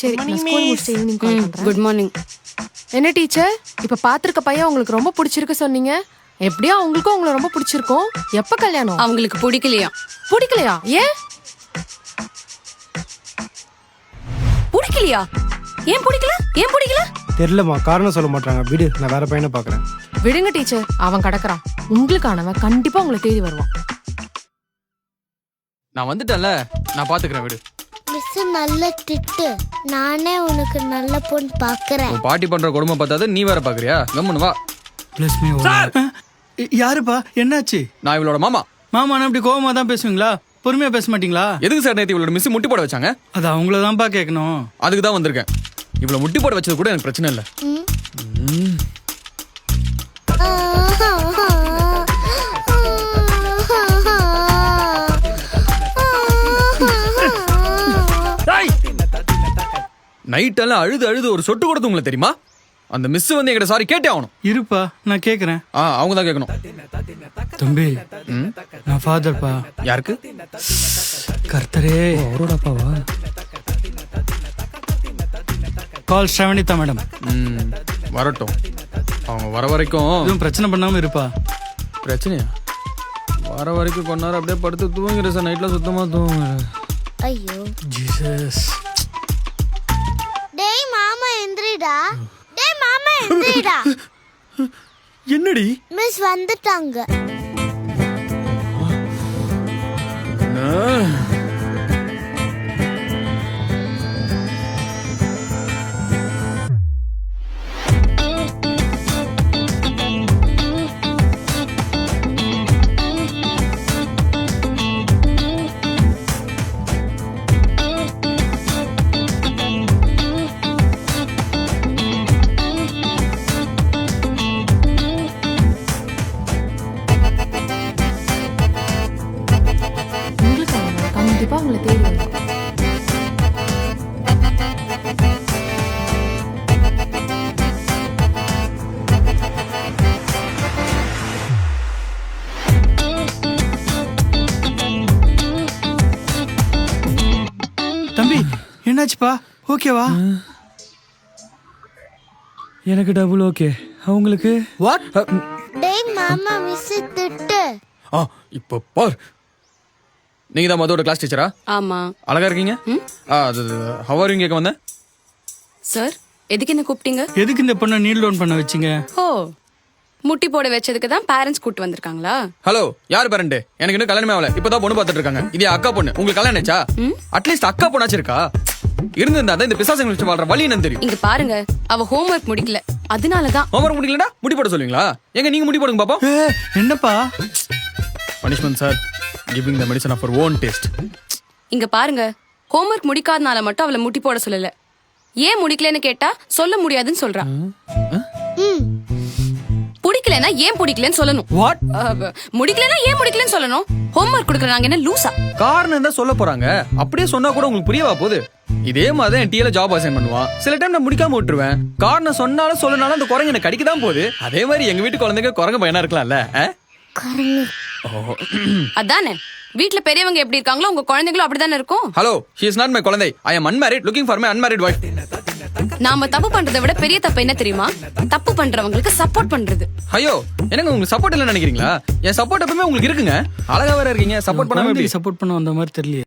சரி நான் ஸ்கூல் முடிச்சு ஈவினிங் கால் பண்றேன். Good morning. என்ன டீச்சர் இப்ப பாத்திருக்க பையன் உங்களுக்கு ரொம்ப பிடிச்சிருக்கு சொன்னீங்க. எப்படியா உங்களுக்கும் உங்களை ரொம்ப பிடிச்சிருக்கும். எப்ப கல்யாணம்? அவங்களுக்கு பிடிக்கலையா? பிடிக்கலையா? ஏன் பிடிக்கலையா? ஏன் பிடிக்கல? ஏன் பிடிக்கல? தெரியலம்மா, காரணம் சொல்ல மாட்டாங்க. விடு, நான் வேற பையனை பாக்குறேன். விடுங்க டீச்சர், அவன் கிடக்குறான். உங்களுக்கானவன் கண்டிப்பா உங்களை தேடி வருவான். நான் வந்துட்டேன்ல, நான் பாத்துக்கிறேன் விடு. மிஸ் நல்ல திட்டு. நானே உனக்கு நல்ல பொண்ணு பாக்குறேன். உன் பாட்டி பண்ற கொடுமை பார்த்தாது நீ வேற பாக்குறியா? கம்முன்னு வா. Plus me. யாருப்பா? என்னாச்சு? நான் இவளோட மாமா. மாமா அப்படி கோவமா தான் பேசுவீங்களா? பொறுமையா பேச மாட்டீங்களா? எதுக்கு சார் நேத்து இவளோட மிஸ் முட்டி போட வச்சாங்க? அது அவங்களதான்ப்பா கேட்கணும். அதுக்கு தான் வந்திருக்கேன். இவ்வளவு முட்டி போட வச்சது கூட எனக்கு பிரச்சனை இல்லை. நைட் எல்லாம் அழுது அழுது ஒரு சொட்டு கொடுத்து உங்களுக்கு தெரியுமா? அந்த மிஸ் வந்து என்கிட்ட சாரி கேட்டே ஆகணும். இருப்பா, நான் கேக்குறேன். அவங்க தான் கேட்கணும். தம்பி, நான் ஃபாதர்ப்பா. யாருக்கு? கர்த்தரே. அவரோட அப்பாவா? கால் ஸ்ரவணிதா மேடம். வரட்டும். அவங்க வர வரைக்கும் எதுவும் பிரச்சனை பண்ணாம இருப்பா. பிரச்சனையா? வர வரைக்கும் கொஞ்ச நேரம் அப்படியே படுத்து தூங்குற சார். நைட்ல சுத்தமா தூங்குற. ஐயோ ஜீசஸ். டேய் மாமா எந்திரிடா. டேய் மாமா எந்திரிடா. என்னடி? மிஸ் வந்துட்டாங்க. உங்களுக்கானவன் கண்டிப்பா உங்களை தேடி வருவான். தம்பி, என்னாச்சுப்பா? ஓகேவா? எனக்கு டபுள் ஓகே. அவங்களுக்கு வாட்? டேய் மாமா மிஸ் திட்டு. இப்போ பார். நீங்க தான் மதோட கிளாஸ் டீச்சரா? ஆமா அழகா இருக்கீங்க. ஹவ் ஆர் யூ கேட்க வந்தேன். சார், எதுக்கு என்ன கூப்பிட்டீங்க? எதுக்கு இந்த பொண்ணை நீல் டவுன் பண்ண வச்சீங்க? ஓ, முட்டி போட வச்சதுக்கு தான் பேரண்ட்ஸ் கூட்டு வந்திருக்காங்களா? ஹலோ, யார் பேரண்ட்? எனக்கு இன்னும் கல்யாணமே ஆகல. இப்பதான் பொண்ணு பார்த்துட்டு இருக்காங்க. இது என் அக்கா பொண்ணு. உங்களுக்கு கல்யாணம் ஆச்சா? அட்லீஸ்ட் அக்கா பொண்ணாச்சு இருக்கா? இருந்திருந்தா தான் இந்த பிசாசங்க வச்சு வாழ்ற வழி என்னன்னு தெரியும். இங்க பாருங்க, அவ ஹோம்வொர்க் முடிக்கல, அதனாலதான். ஹோம்வொர்க் முடிக்கலடா முடி போட சொல்லுவீங்களா? எங்க நீங்க முடி போடுங்க பாப்போம். என்னப்பா? Punishment sir. Giving the medicine of our own taste. இங்க பாருங்க, ஹோம்வொர்க் முடிக்காதனால மட்டும் அவளை முட்டி போட சொல்லல. ஏன் முடிக்கலன்னு கேட்டா சொல்ல முடியாதுன்னு சொல்றா. பிடிக்கலனா ஏன் பிடிக்கலன்னு சொல்லணும். வாட்? முடிக்கலனா ஏன் முடிக்கலன்னு சொல்லணும். ஹோம்வொர்க் கொடுக்குற நாங்க என்ன லூசா? காரணம் தான் சொல்ல போறாங்க. அப்படியே சொன்னா கூட உங்களுக்கு புரியவா போகுது? இதே மாதிரி என் டீல ஜாப் அசைன் பண்ணுவான். சில டைம் நான் முடிக்காம விட்டுருவேன். காரணம் சொன்னாலும் சொல்லனாலும் அந்த குரங்கு எனக்கு கடிக்க தான் போகுது. அதே மாதிரி எங்க வீட்டு குழந்தைங்க குரங்கு பையனா இருக்கலாம்ல. அதானே, வீட்ல பெரியவங்க எப்படி இருக்காங்களோ உங்க குழந்தைகளும் அப்படிதானே இருக்கும். Hello, she is not my குழந்தை. I am unmarried looking for my unmarried wife. நாம தப்பு பண்றதை விட பெரிய தப்பு என்ன தெரியுமா? தப்பு பண்றவங்களுக்கு சப்போர்ட் பண்றது. ஐயோ, எனக்கு உங்களுக்கு சப்போர்ட் இல்ல நினைக்கிறீங்களா? என் சப்போர்ட் எப்பவுமே உங்களுக்கு இருக்குங்க. அழகா வேற இருக்கீங்க. சப்போர்ட் பண்ணாம எப்படி? சப்போர்ட் பண்ண வந்த மாதிரி தெரியல.